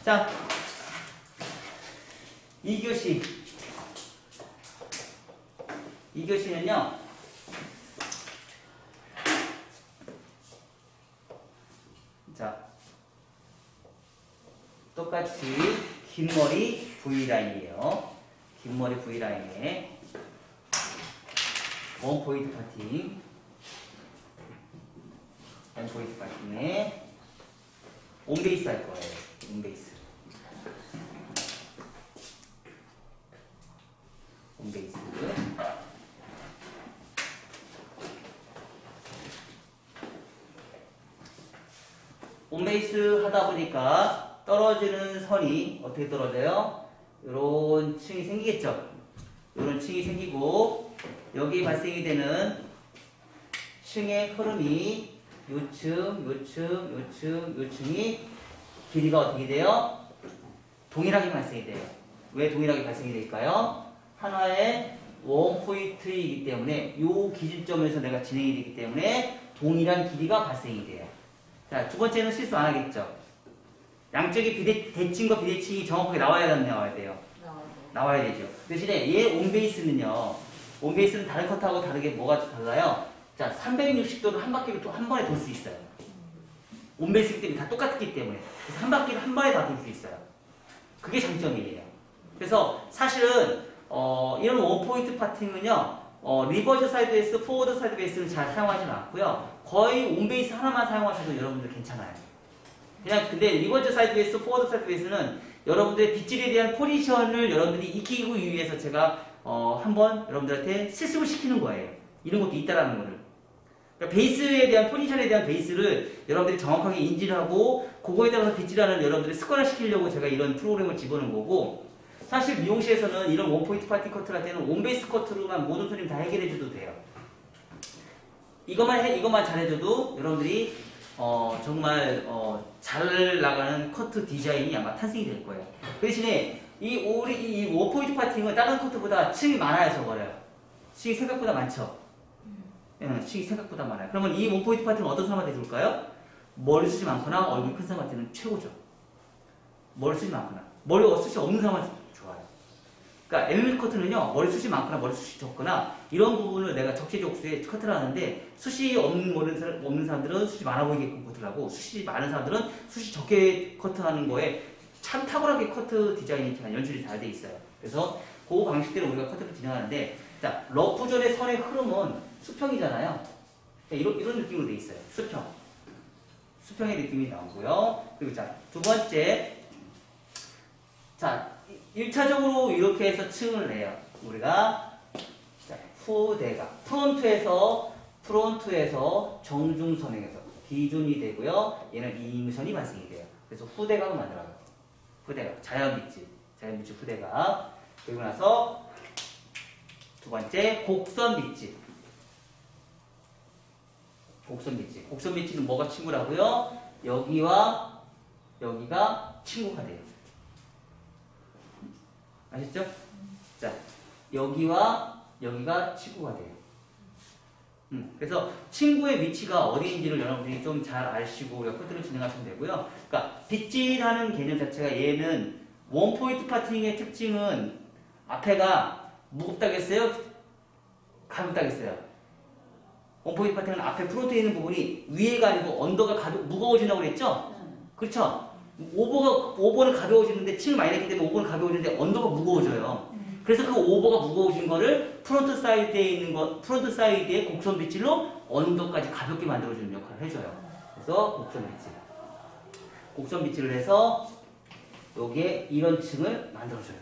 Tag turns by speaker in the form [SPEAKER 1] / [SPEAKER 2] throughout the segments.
[SPEAKER 1] 자, 2교시. 2교시는요, 자, 똑같이 긴 머리 V라인이에요. 긴 머리 V라인에 원포인트 파팅. 원포인트 파팅에 온베이스 할 거예요. 온베이스. 온베이스. 온베이스 하다 보니까 떨어지는 선이 어떻게 떨어져요? 요런 층이 생기겠죠? 요런 층이 생기고 여기 발생이 되는 층의 흐름이 요층, 요층, 요층, 요층이 길이가 어떻게 돼요? 동일하게 발생이 돼요. 왜 동일하게 발생이 될까요? 하나의 원포인트이기 때문에 요 기준점에서 내가 진행이 되기 때문에 동일한 길이가 발생이 돼요. 자, 두 번째는 실수 안 하겠죠? 양쪽의 대칭과 비대칭이 정확하게 나와야 돼요? 나와야 되죠. 대신에 얘 온베이스는요, 온베이스는 다른 컷하고 다르게 뭐가 달라요? 자, 360도를 한 바퀴를 또 한 번에 돌 수 있어요. 온베이스기 때문에 다 똑같기 때문에. 그래서 한 바퀴를 한 번에 다 돌 수 있어요. 그게 장점이에요. 그래서 사실은, 이런 원포인트 파팅은요, 리버스 사이드 베이스, 포워드 사이드 베이스는 잘 사용하지는 않고요. 거의 온베이스 하나만 사용하셔도 여러분들 괜찮아요. 그냥 근데 리버스 사이드 베이스, 포워드 사이드 베이스는 여러분들의 빗질에 대한 포지션을 여러분들이 익히기 위해서 제가 한번 여러분들한테 실습을 시키는 거예요. 이런 것도 있다라는 거를. 그러니까 베이스에 대한 포지션에 대한 베이스를 여러분들이 정확하게 인지를 하고 그거에 따라서 빗질하는 여러분들이 습관화 시키려고 제가 이런 프로그램을 집어넣은 거고, 사실 미용실에서는 이런 원포인트 파팅 커트를 할 때는 온베이스 커트로만 모든 손님 다 해결해 줘도 돼요. 이것만 잘해줘도 여러분들이 정말 잘 나가는 커트 디자인이 아마 탄생이 될 거예요. 그 대신에 이 원포인트 파팅은 다른 커트보다 층이 많아서 그래요. 층이 생각보다 많죠. 층이 생각보다 많아요. 그러면 이 원포인트 파팅은 어떤 사람한테 좋을까요? 머리숱이 많거나 얼굴이 큰 사람한테는 최고죠. 머리숱이 많거나 머리숱이 없는 사람한테 좋아요. 그러니까 MMA 커트는요, 머리숱이 많거나 머리숱이 적거나 이런 부분을 내가 적재적소에 커트를 하는데, 숱이 없는 사람들은 숱이 많아 보이게끔 커트를 하고, 숱이 많은 사람들은 숱이 적게 커트하는 거에 참 탁월하게 커트 디자인이 잘 연출이 잘 돼 있어요. 그래서 그 방식대로 우리가 커트를 진행하는데, 자, 러프존의 선의 흐름은 수평이잖아요. 이런 느낌으로 돼 있어요. 수평의 느낌이 나오고요. 그리고 자, 두 번째, 자, 1차적으로 이렇게 해서 층을 내요. 우리가 자, 후대각 프론트에서 정중선행에서 기준이 되고요. 얘는 임선이 발생이 돼요. 그래서 후대각을 만들어요. 후대각, 자연 빗질 후대각. 그리고 나서 두 번째 곡선 빗질. 곡선 빗질은 뭐가 친구라고요? 여기와 여기가 친구가 돼요. 아셨죠? 자, 여기와 여기가 친구가 돼요. 그래서 친구의 위치가 어디인지를 여러분들이 좀 잘 아시고 우리가 코드를 진행하시면 되고요. 그러니까 빗질하는 개념 자체가, 얘는 원포인트 파팅의 특징은 앞에가 무겁다겠어요? 가볍다겠어요? 원포인트 파팅은 앞에 프론트에 있는 부분이 위에가 아니고 언더가 무거워진다고 그랬죠? 그렇죠? 오버는 가벼워지는데, 층을 많이 냈기 때문에 오버는 가벼워지는데 언더가 무거워져요. 그래서 그 오버가 무거워진 거를 프론트 사이드의 곡선 빗질로 언더까지 가볍게 만들어주는 역할을 해줘요. 그래서 곡선 빗질을 해서 여기에 이런 층을 만들어줘요.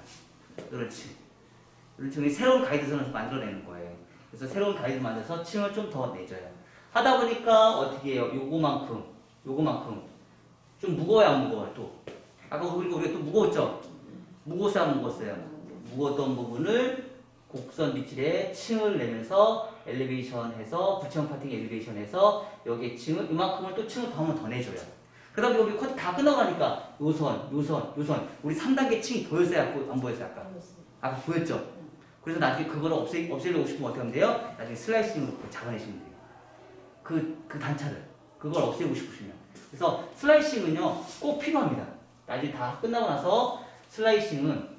[SPEAKER 1] 이런 층이 새로운 가이드선을 만들어내는 거예요. 그래서 새로운 가이드 만들어서 층을 좀 더 내줘요. 하다 보니까 어떻게 해요? 요거만큼 좀 무거워요, 안 무거워요? 또 아까 우리가 또 무거웠죠? 무거웠어요, 안 무거웠어요? 무거웠던 부분을 곡선 빗질에 층을 내면서 엘리베이션해서 부채형 파팅 엘리베이션해서 여기에 층을 이만큼을 또 층을 더 한번 더 내줘요. 그 다음에 여기 커트 다 끝나가니까 요선 우리 3단계 층이 보였어요? 안 보였어요? 아까 보였죠? 그래서 나중에 그걸 없애려고 싶으면 어떻게 하면 돼요? 나중에 슬라이싱으로 잡아내시면 돼요. 그 단차를 그걸 없애고 싶으시면. 그래서 슬라이싱은요 꼭 필요합니다. 나중에 다 끝나고 나서 슬라이싱은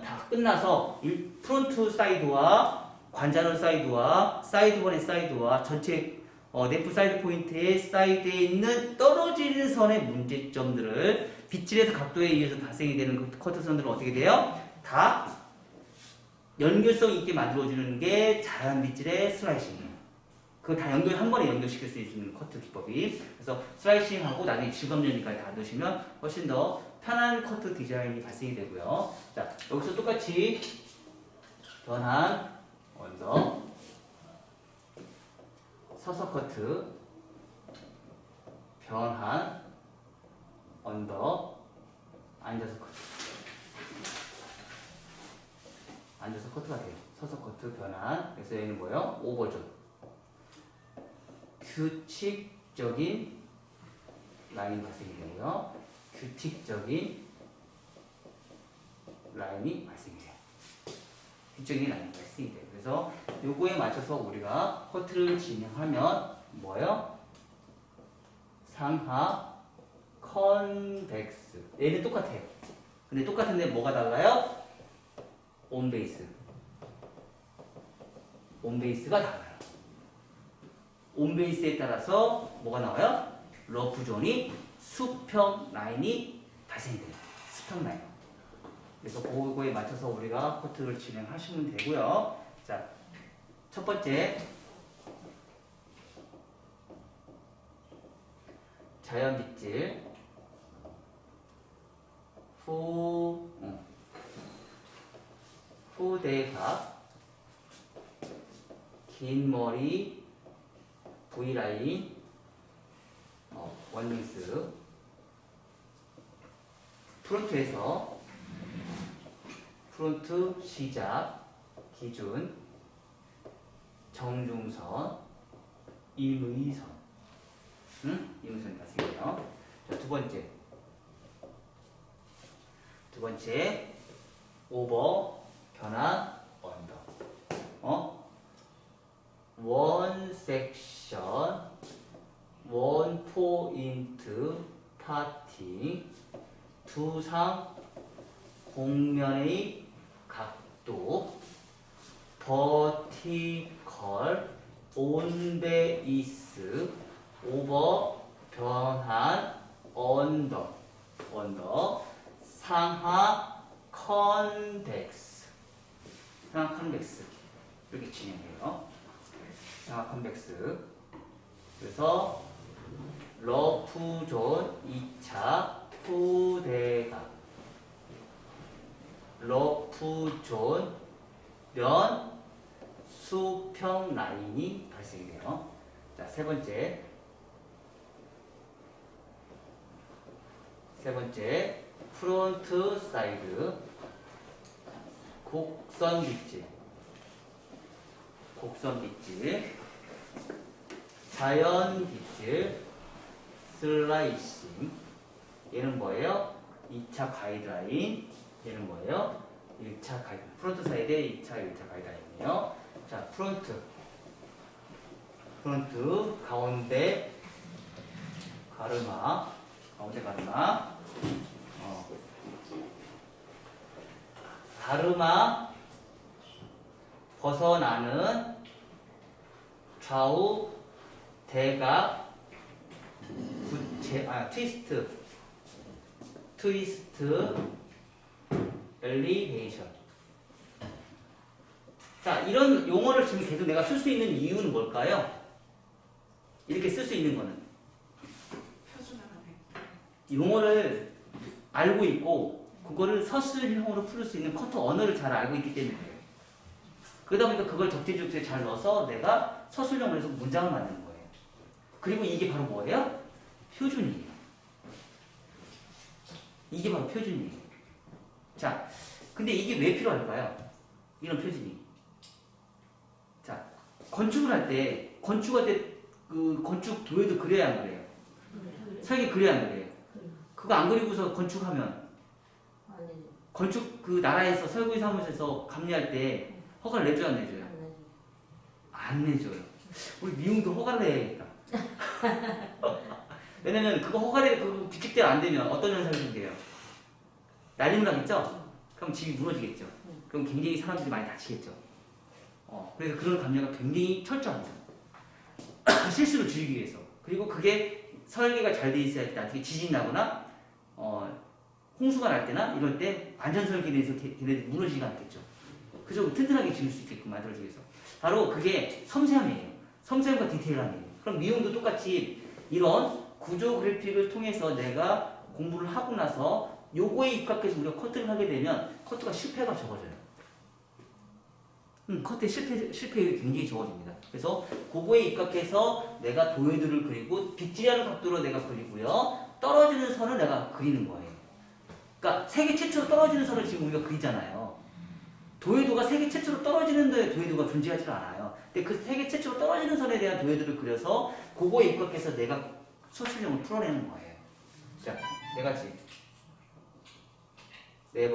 [SPEAKER 1] 다 끝나서 프론트 사이드와 관자놀 사이드와 사이드번의 사이드와 전체 네프 사이드 포인트의 사이드에 있는 떨어지는 선의 문제점들을 빗질해서 각도에 의해서 발생이 되는 그 커트선들은 어떻게 돼요? 다 연결성 있게 만들어주는 게 자연 빗질의 슬라이싱이에요. 그거 다 한 번에 연결시킬 수 있는 커트 기법이. 그래서 슬라이싱하고 나중에 질감연이까지 다 넣으시면 훨씬 더 편한 커트 디자인이 발생이 되고요. 자, 여기서 똑같이 변한 언더, 서서 커트, 변한 언더, 앉아서 커트. 앉아서 커트가 돼요. 서서 커트, 변한. 그래서 얘는 뭐예요? 오버존. 규칙적인 라인 발생이 되고요. 규칙적인 라인이 발생이 돼요. 규칙적인 라인이 발생이 돼요. 그래서 요거에 맞춰서 우리가 커트를 진행하면 뭐예요? 상하 컨벡스. 얘는 똑같아요. 근데 똑같은데 뭐가 달라요? 온베이스. 온베이스가 달라요. 온베이스에 따라서 뭐가 나와요? 러프 존이 수평 라인이 발생이 돼요. 수평 라인. 그래서 그거에 맞춰서 우리가 커트를 진행하시면 되고요. 자, 첫 번째 자연 빗질 후대각 긴 머리 V라인 원링스 프론트에서 프론트 시작 기준 정중선 임의선 임의선이 발생해요. 자, 두 번째 오버 변화 언더 원 섹션 원 포인트 파팅 두상 공면의 각도 버티컬 온베이스 오버 변한 언더 상하 컨벡스 이렇게 진행해요. 상하 컨벡스. 그래서 러프존 2차 후대각 러프존 면 수평 라인이 발생이 돼요. 자, 세 번째 프론트 사이드 곡선 빗질 자연 빗질 슬라이싱. 얘는 뭐예요? 2차 가이드라인. 얘는 뭐예요? 1차 가이드라인. 프론트 사이드의 1차 가이드라인이에요. 자, 프론트 가운데 가르마 가르마 벗어나는 좌우 대각 트위스트 엘리베이션. 자, 이런 용어를 지금 계속 내가 쓸 수 있는 이유는 뭘까요? 이렇게 쓸 수 있는 거는 용어를 알고 있고 그거를 서술형으로 풀 수 있는 커터 언어를 잘 알고 있기 때문이에요. 그러다 보니까 그걸 적재적소에 잘 넣어서 내가 서술형으로 해서 문장을 만드는 거예요. 그리고 이게 바로 뭐예요? 표준이에요. 이게 바로 표준이에요. 자, 근데 이게 왜 필요할까요? 이런 표준이. 자, 건축을 할 때 그 건축 도형도 그려야 안 그래요? 설계 그려야 안 그래요? 그거 안 그리고서 건축하면 건축 그 나라에서 설계 사무소에서 감리할 때 허가를 내줘야 안 내줘요? 안 내줘요. 우리 미용도 허가를 내야겠다. 왜냐면 그거 허가되고 그거 규칙대로 안 되면 어떤 현상이 생겨요? 난리는 나겠죠? 그럼 집이 무너지겠죠. 그럼 굉장히 사람들이 많이 다치겠죠. 그래서 그런 감정가 굉장히 철저합니다. 실수를 줄이기 위해서. 그리고 그게 설계가 잘 돼 있어야 돼. 나중에 지진 나거나 홍수가 날 때나 이럴 때 안전 설계에 대해서 걔네들이 무너지지가 않겠죠. 그죠? 튼튼하게 지을 수 있게끔 만들어주기 위해서. 바로 그게 섬세함이에요. 섬세함과 디테일함이에요. 그럼 미용도 똑같이 이런 구조 그래픽을 통해서 내가 공부를 하고 나서 요거에 입각해서 우리가 커트를 하게 되면 커트가 실패가 적어져요. 커트의 실패율이 굉장히 적어집니다. 그래서 그거에 입각해서 내가 도형들을 그리고 빗질하는 각도로 내가 그리고요. 떨어지는 선을 내가 그리는 거예요. 그러니까 세계 최초로 떨어지는 선을 지금 우리가 그리잖아요. 도해도가 세계 최초로 떨어지는 데 도해도가 존재하지 않아요. 근데 그 세계 최초로 떨어지는 선에 대한 도해도를 그려서 그거에 입각해서 내가 수술형을 풀어내는 거예요. 자, 네 가지. 네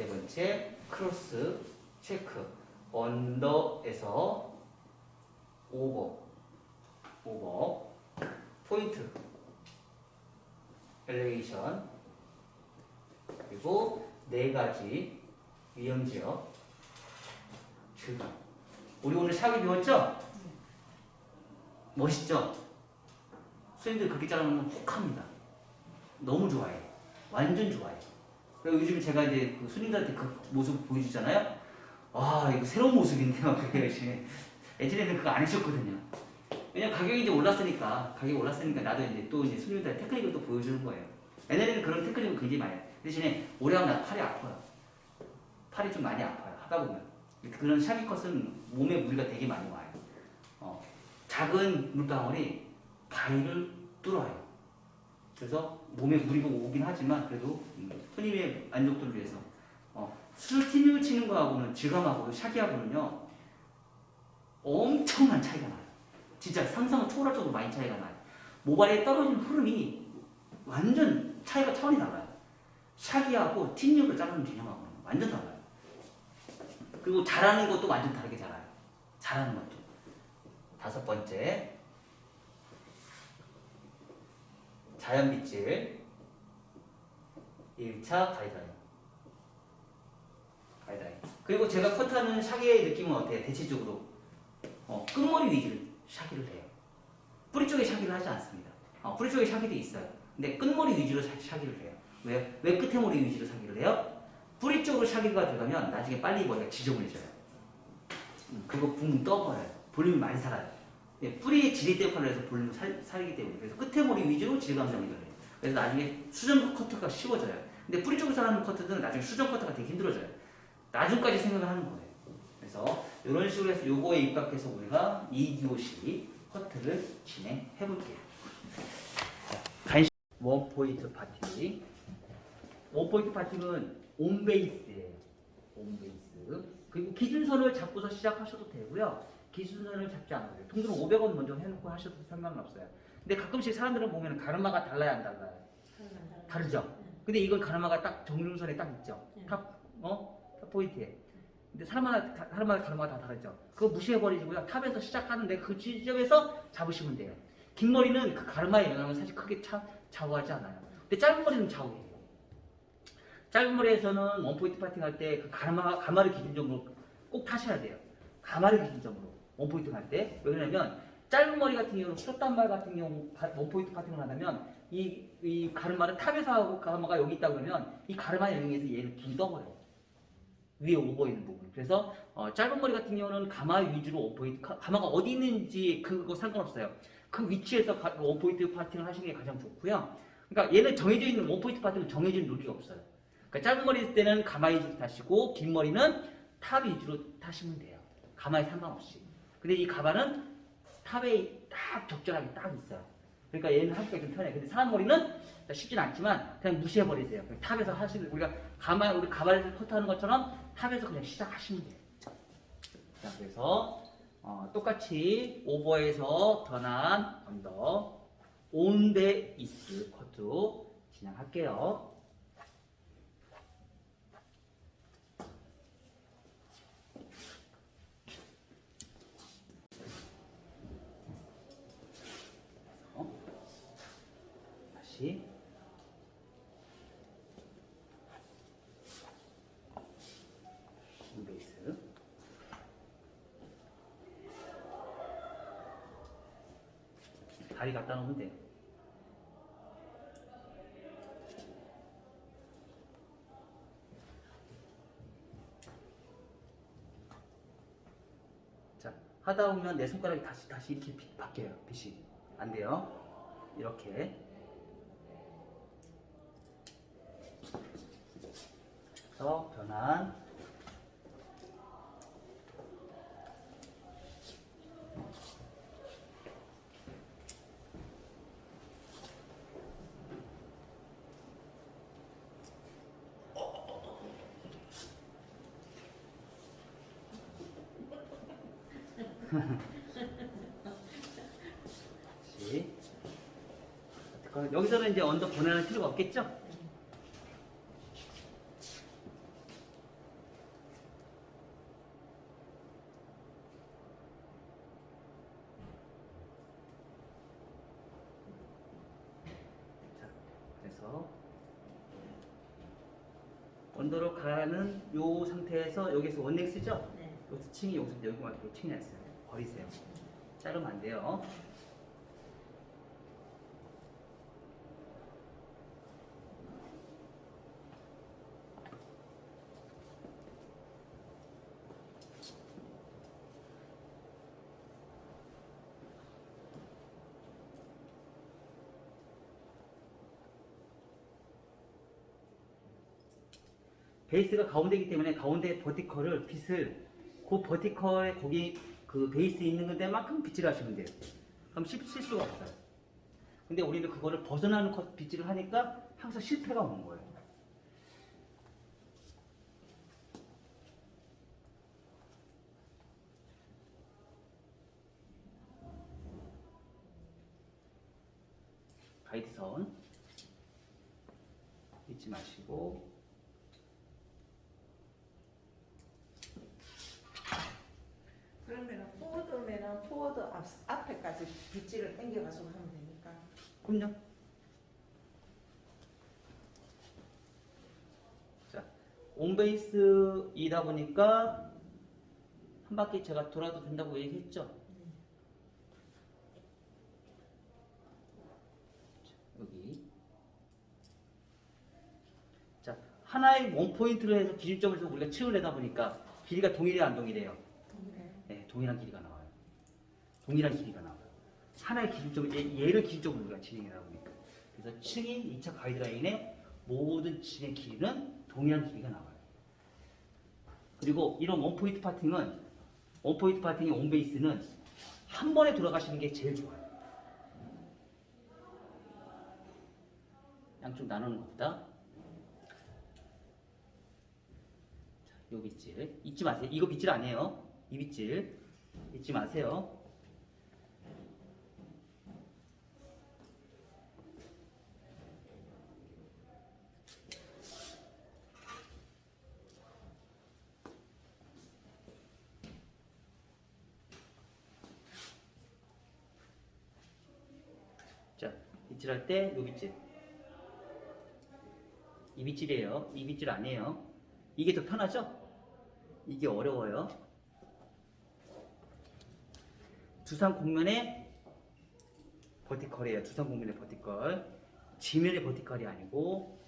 [SPEAKER 1] 번째 크로스 체크 언더에서 오버 포인트 엘리베이션 그리고 네 가지 위험지역 주간. 우리 오늘 샵이 배웠죠? 멋있죠? 선생님들 그렇게 자르면 혹합니다. 너무 좋아해. 완전 좋아해. 그리고 요즘 제가 이제 그 손님들한테 그 모습 보여주잖아요. 와, 이거 새로운 모습인데 막 그게 열심히. 예전에는 그거 안 해줬거든요. 왜냐면 가격이 이제 올랐으니까 나도 이제 또 이제 손님들한테 테크닉을 또 보여주는 거예요. 옛날에는 그런 테크닉을 굉장히 많이 해요. 대신에 오래 하면 나도 팔이 아파요. 팔이 좀 많이 아파요. 하다 보면. 그런 샤기 컷은 몸에 무리가 되게 많이 와요. 작은 물방울이 바위를 뚫어요. 그래서 몸에 무리가 오긴 하지만 그래도 손님의 만족도를 위해서 수술팀을 치는 거하고는 질감하고 샤기하고는요 엄청난 차이가 나요. 진짜 상상을 초월할 정도로 많이 차이가 나요. 모발에 떨어지는 흐름이 완전 차원이 달라요. 샤기하고 틴육을 자르는 개념하고는 완전 달라요. 그리고 잘하는 것도 완전 다르게 자라요. 잘하는 것도. 다섯 번째, 자연빗질 1차 가이드라인. 그리고 제가 컷하는 샤기의 느낌은 어때요? 대체적으로 끝머리 위주로 샤기를 해요. 뿌리 쪽에 샤기를 하지 않습니다. 뿌리 쪽에 샤기도 있어요. 근데 끝머리 위주로 샤기를 해요. 왜요? 왜 끝에 머리 위주로 샤기를 해요? 뿌리 쪽으로 샤기가 들어가면 나중에 빨리 머리가 지저분해져요. 그리고 붕 떠버려요. 볼륨이 많이 살아요. 뿌리의 질이 역할을 해서 볼륨을 살리기 때문에. 그래서 끝에 머리 위주로 질감정이 들어요. 그래서 나중에 수정 커트가 쉬워져요. 근데 뿌리 쪽에서 하는 커트들은 나중에 수정 커트가 되게 힘들어져요. 나중까지 생각을 하는 거예요. 그래서 이런 식으로 해서 요거에 입각해서 우리가 2교시 커트를 진행해 볼게요. 원포인트 파팅. 원포인트 파팅은 온베이스예요. 온베이스. 그리고 기준선을 잡고서 시작하셔도 되고요. 기준선을 잡지 않아도 돼요. 통으로 500원 먼저 해놓고 하셔도 상관은 없어요. 근데 가끔씩 사람들은 보면 가르마가 달라요, 안 달라요? 다르죠? 근데 이건 가르마가 딱 정중선에 딱 있죠? 탑 포인트에. 근데 사람마다 가르마가 다 다르죠? 그거 무시해버리고요. 탑에서 시작하는데 그 지점에서 잡으시면 돼요. 긴 머리는 그 가르마의 영향을 사실 크게 좌우하지 않아요. 근데 짧은 머리는 좌우해요. 짧은 머리에서는 원포인트 파팅 할 때 그 가마를 기준점으로 꼭 타셔야 돼요. 가마를 기준점으로 원포인트 할 때. 왜냐면 짧은 머리 같은 경우는 숏단발 같은 경우 원포인트 파팅을 하려면 이 가르마를 탑에서 하고 가르마가 여기 있다 그러면 이 가르마에 영향해서 얘를 묻어버려요. 위에 오버 있는 부분. 그래서 짧은 머리 같은 경우는 가마 위주로 원포인트, 가마가 어디 있는지 그거 상관없어요. 그 위치에서 원포인트 파팅을 하시는 게 가장 좋고요. 그러니까 얘는 정해져 있는 원포인트 파팅은 정해진 룰이 없어요. 그러니까 짧은 머리 때는 가마 위주로 타시고 긴 머리는 탑 위주로 타시면 돼요. 가마에 상관없이. 근데 이 가마는 탑에 딱 적절하게 딱 있어요. 그러니까 얘는 하기가 좀 편해요. 근데 사람 머리는 쉽진 않지만 그냥 무시해버리세요. 그냥 탑에서 하시는, 우리 가마를 커트하는 것처럼 탑에서 그냥 시작하시면 돼요. 자, 그래서 똑같이 오버에서 턴한 언더 온데 이스 커트 진행할게요. 다리 갖다 놓으면 돼요. 자, 하다 보면 내 손가락이 다시 이렇게 바뀌어요. 빛이. 안 돼요. 이렇게. 그래서 변환. 다시. 여기서는 이제 언더 보내는 필요가 없겠죠? 자, 그래서 언더로 가는 요 상태에서 여기서 원넥 쓰죠?
[SPEAKER 2] 네.
[SPEAKER 1] 여기서 층이 여기서 여기 와서 층이 났어요. 버리세요. 자르면 안 돼요. 베이스가 가운데이기 때문에 가운데 버티컬을 빛을 그 버티컬에 거기 그 베이스 있는 데만큼 빗질을 하시면 돼요. 그럼 실수가 없어요. 근데 우리는 그거를 벗어나는 빗질을 하니까 항상 실패가 오는 거예요. 가이드선 잊지 마시고
[SPEAKER 2] 그러면은 포워드면은 포워드 앞에까지 빗질을 당겨가지고 하면 되니까.
[SPEAKER 1] 그럼요. 자, 온베이스이다 보니까 한 바퀴 제가 돌아도 된다고 얘기했죠? 자, 여기. 자, 하나의 원포인트로 해서 기준점을 해서 우리가 층을 내다 보니까 길이가 동일해 안 동일해요?
[SPEAKER 2] 동일해요.
[SPEAKER 1] 네, 동일한 길이가 나와요. 동일한 길이가 나와요. 하나의 기준점, 얘를 기준점으로 우리가 진행하다 보니까. 그래서 층인 2차 가이드라인의 모든 층의 길이는 동일한 길이가 나와요. 그리고 이런 원포인트 파팅은, 원포인트 파팅의 온베이스는 한 번에 돌아가시는 게 제일 좋아요. 양쪽 나누는 것보다. 자, 요 빗질. 잊지 마세요. 이거 빗질 아니에요. 이 빗질. 잊지 마세요. 자, 빗질할 때 요 빗질. 이 빗질이에요. 이 빗질 아니에요. 이게 더 편하죠? 이게 어려워요. 두상 곡면의 버티컬이에요. 두상 곡면의 버티컬. 지면의 버티컬이 아니고.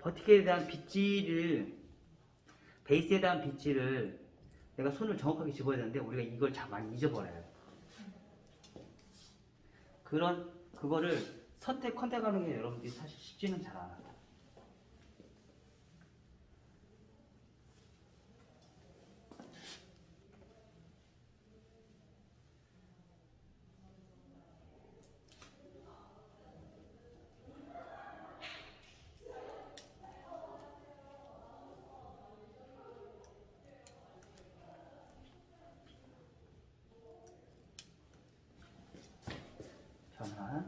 [SPEAKER 1] 버티컬에 대한 빗질을, 베이스에 대한 빗질을 내가 손을 정확하게 집어야 되는데 우리가 이걸 잘 많이 잊어버려요. 그거를 선택하는 게 여러분들이 사실 쉽지는 잘 않아요. 변화.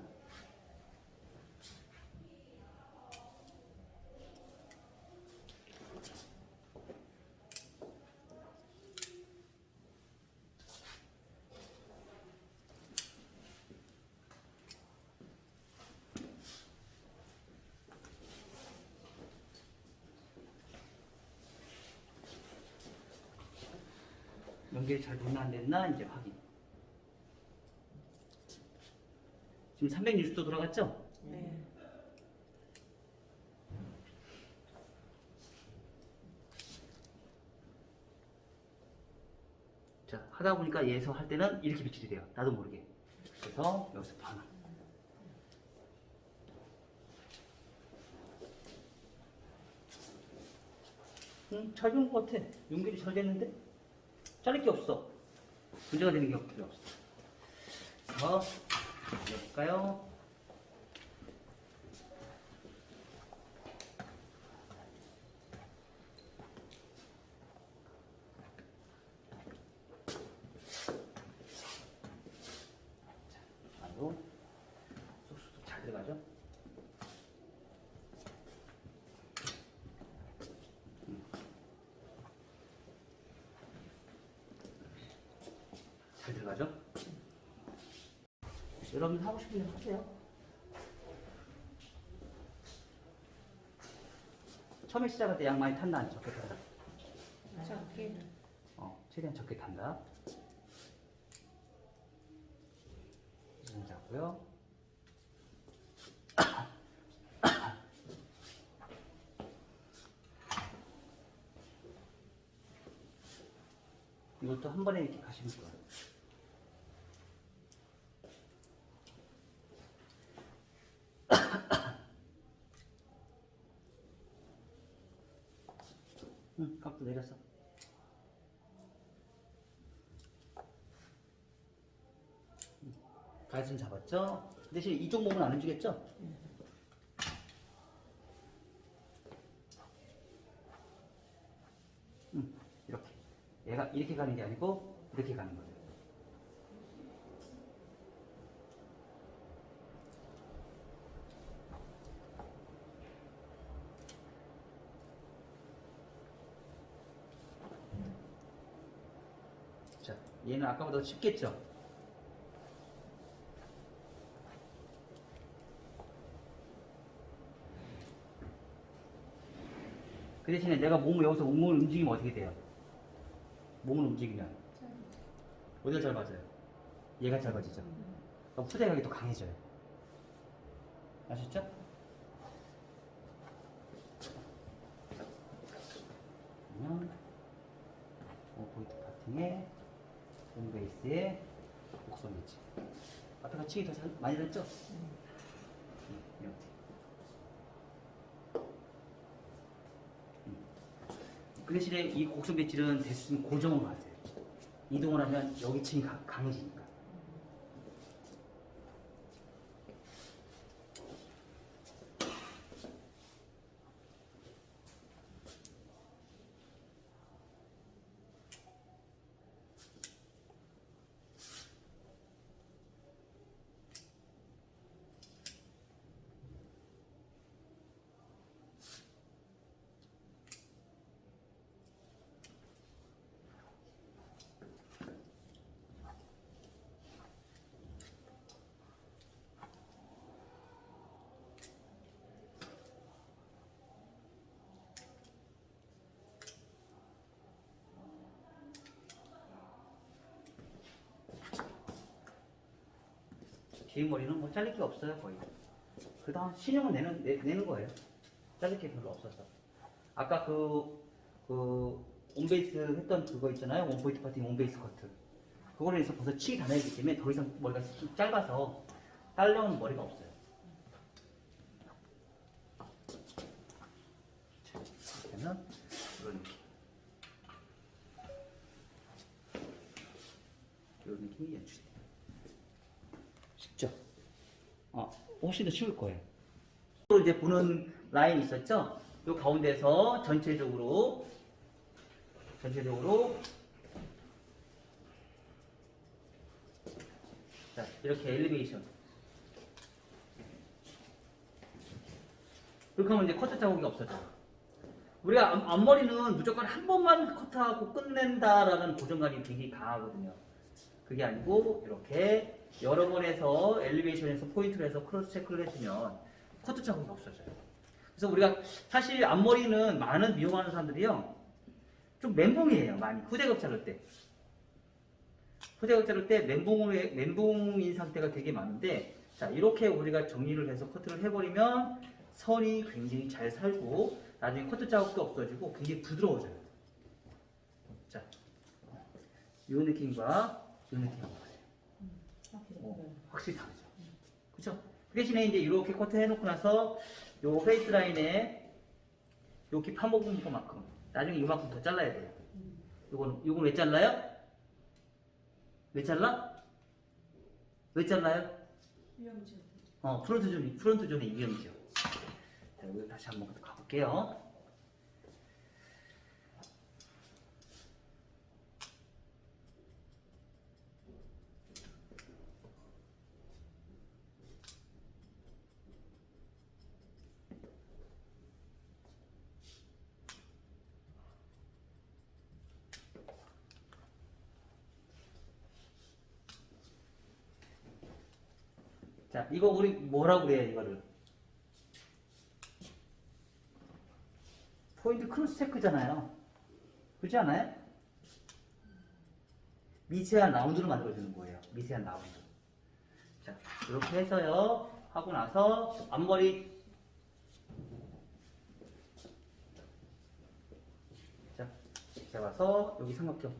[SPEAKER 1] 연결이 잘 됐나 안 됐나 이제 확인. 지금 360도 돌아갔죠?
[SPEAKER 2] 네.
[SPEAKER 1] 자, 하다 보니까 얘에서 할 때는 이렇게 비출이 돼요. 나도 모르게. 그래서 여기서 변화. 잘 된 것 같아. 연결이 잘 됐는데? 자를 게 없어. 문제가 되는 게 필요 없어. 그래서, 해볼까요? 안으로 쏙쏙 잘 들어가죠? 잘 들어가죠? 여러분 하고 싶은 대로 하세요. 처음에 시작할 때 양 많이 탄다 안 적게 탄다?
[SPEAKER 2] 적게.
[SPEAKER 1] 최대한 적게 탄다. 손 잡고요. 이것도 한 번에 이렇게 가시는 거예요. 각도 내렸어. 가슴 잡았죠? 그 대신 이쪽 몸은 안 움직였죠? 이렇게. 얘가 이렇게 가는 게 아니고 이렇게 가는 거예요. 자, 얘는 아까보다 쉽겠죠? 그 대신에 내가 여기서 몸을 움직이면 어떻게 돼요? 몸을 움직이면 어디가 짧아져요? 얘가 짧아지죠? 그럼 후대각이 더 강해져요. 아셨죠? 그러면 포인트 파팅에 홈베이스에 곡선 위치. 앞에가 층이 더 많이 됐죠? 이렇게. 그 대신에 이 곡선 배치는 대수는 고정으로 하세요. 이동을 하면 여기 층이 강해지니까. 뒷머리는 뭐 잘릴 게 없어요, 거의. 그 다음 신용은 내는 거예요. 자를 게 별로 없었어. 아까 그 온베이스 했던 그거 있잖아요. 원포인트 파팅 온베이스 커트. 그거로 해서 벌써 칙이 다 나있기 때문에 더 이상 머리가 좀 짧아서 딸려오는 머리가 없어요. 자, 이렇게는 이런 느낌. 이런 느낌이 연출돼요. 쉽죠? 훨씬 더 쉬울 거예요. 또 이제 보는 라인 있었죠? 이 가운데서 전체적으로 자, 이렇게 엘리베이션. 그렇게 하면 이제 커트 자국이 없어져요. 우리가 앞머리는 무조건 한 번만 커트하고 끝낸다라는 고정관이 되게 강하거든요. 그게 아니고 이렇게 여러 번 해서 엘리베이션에서 포인트를 해서 크로스 체크를 해주면 커트 자국이 없어져요. 그래서 우리가 사실 앞머리는 많은 미용하는 사람들이요 좀 멘붕이에요. 많이 후대각 자를 때 멘붕인 상태가 되게 많은데, 자 이렇게 우리가 정리를 해서 커트를 해버리면 선이 굉장히 잘 살고 나중에 커트 자국도 없어지고 굉장히 부드러워져요. 자, 이 느낌과 이 느낌이 다르요. 확실히 다르죠. 그렇죠? 그 대신에 이제 이렇게 커트 해놓고 나서 요 페이스 라인에 이렇게 파먹은 것만큼 나중에 이만큼 더 잘라야 돼요. 요건 왜 잘라요? 왜 잘라? 왜 잘라요?
[SPEAKER 2] 위험지.
[SPEAKER 1] 프론트 존의 위험이죠. 자, 여기 다시 한번 가볼게요. 자, 이거 우리 뭐라고 그래요, 이거를? 포인트 크로스 체크잖아요. 그렇지 않아요? 미세한 라운드로 만들어주는 거예요. 미세한 라운드. 자, 이렇게 해서요. 하고 나서 앞머리. 자, 잡아서 여기 삼각형.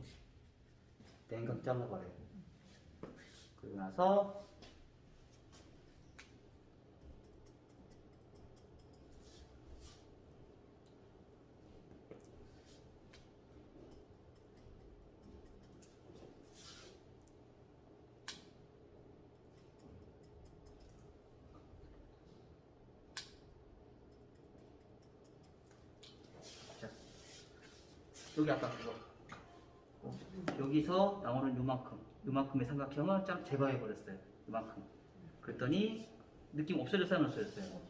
[SPEAKER 1] 냉각 잘라버려요. 그리고 나서 여기 아까 그거 여기서 나오는 요만큼의 삼각형을 쫙 제거해 버렸어요. 요만큼. 그랬더니 느낌 없어졌어요, 안 없어졌어요?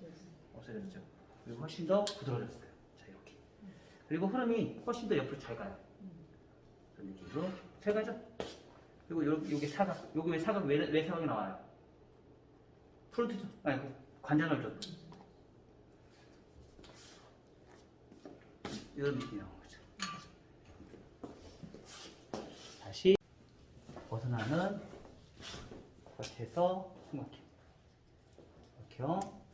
[SPEAKER 1] 없어졌죠. 그리고 훨씬 더 부드러워졌어요. 자, 이렇게. 그리고 흐름이 훨씬 더 옆으로 잘 가요. 그런 느낌으로 잘 가죠. 그리고 요게 사각. 요게 왜 사각이 나와요? 프론트죠. 아니 그 관장을 줬. 이런 느낌이 나오는 거죠. 다시 벗어나는 겉에서 삼각형. 삼각형.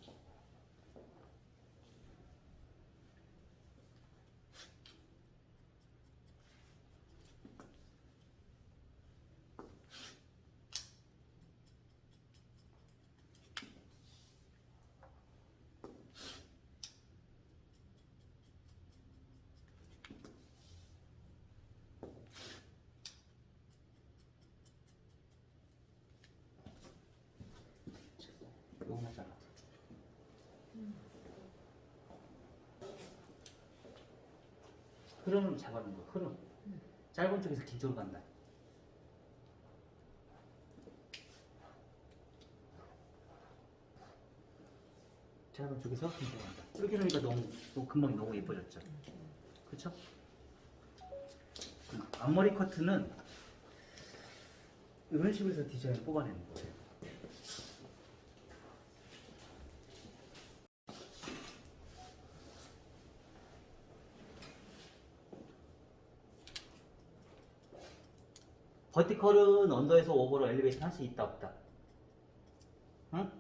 [SPEAKER 1] 요거만 잘라. 흐름을 잡아는 거. 흐름. 짧은 쪽에서 긴 쪽으로 간다. 짧은 쪽에서 긴 쪽으로 간다. 이렇게 하니까 너무 금방 너무 예뻐졌죠. 그렇죠? 앞머리 커트는 이런 식으로 해서 디자인을 뽑아내는 거예요. 버티컬은 언더에서 오버로 엘리베이션 할 수 있다 없다? 응?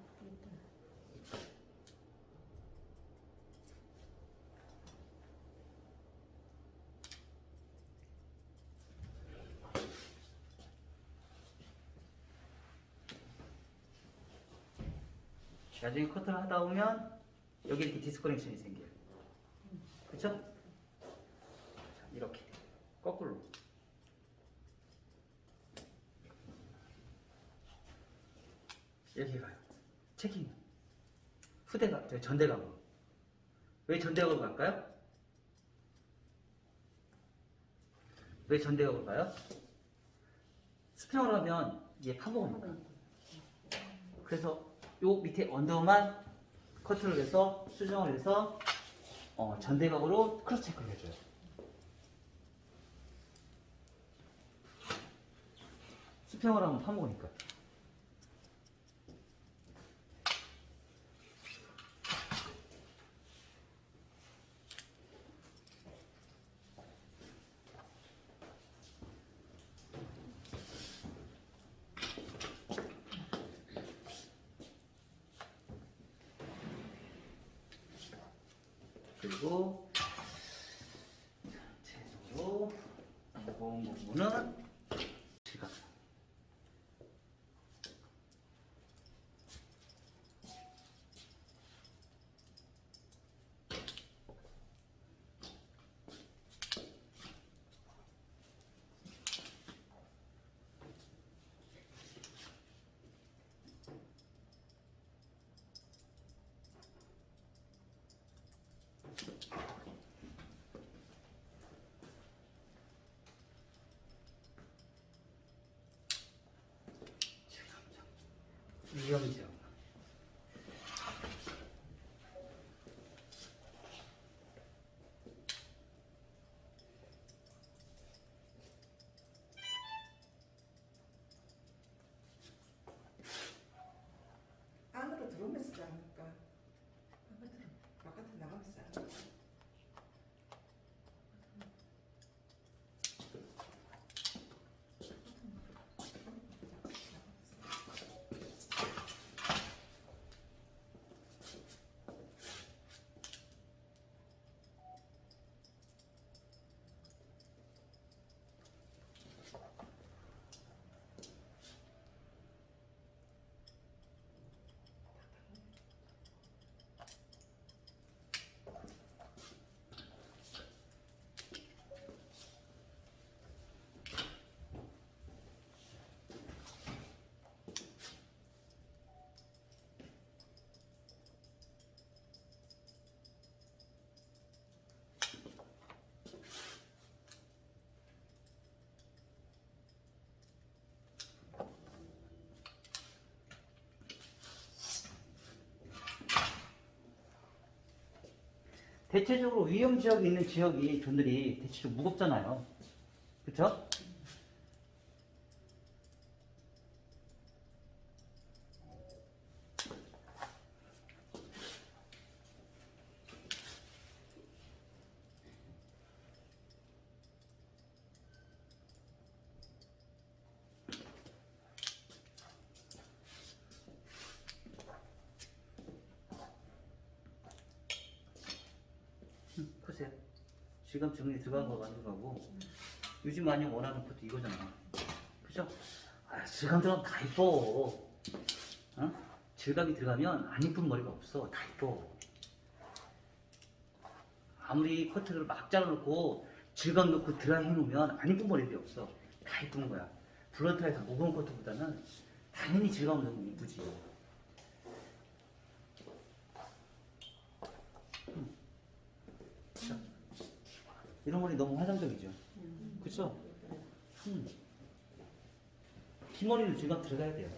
[SPEAKER 1] 나중에 커트를 하다 보면 여기 이렇게 디스커넥션이 생겨요. 그쵸? 자, 이렇게 거꾸로. 여기 가요. 체킹. 후대가, 전대각으로. 왜 전대각으로 갈까요? 왜 전대각으로 가요? 수평을 하면 이게 파보니까. 그래서 요 밑에 언더만 커트를 해서 수정을 해서 전대각으로 크로스 체크를 해줘요. 수평을 하면 파먹으니까. 그리고 최소로 무거운 부분은 지각. 위험이죠.
[SPEAKER 3] 안으로 들어오면서 쓰지 않을까? 바깥으로 나가면서 쓰지 않을까?
[SPEAKER 1] 대체적으로 위험 지역에 있는 지역이 존들이 대체적으로 무겁잖아요. 그쵸? 보세요. 지금 정리 들어간 거 만든 거고 요즘 많이 원하는 것도 이거잖아. 그죠? 아, 질감 들어가면 다 이뻐. 어? 질감이 들어가면 안 이쁜 머리가 없어. 다 이뻐. 아무리 커트를 막 잘라놓고 질감 넣고 드라이 해놓으면 안 이쁜 머리들이 없어. 다 이쁜 거야. 블런트에서 모공 커트보다는 당연히 질감을 넣으면 이쁘지. 이런 머리 너무 화장적이죠. 그쵸? 긴 머리는 질감 들어가야 돼요.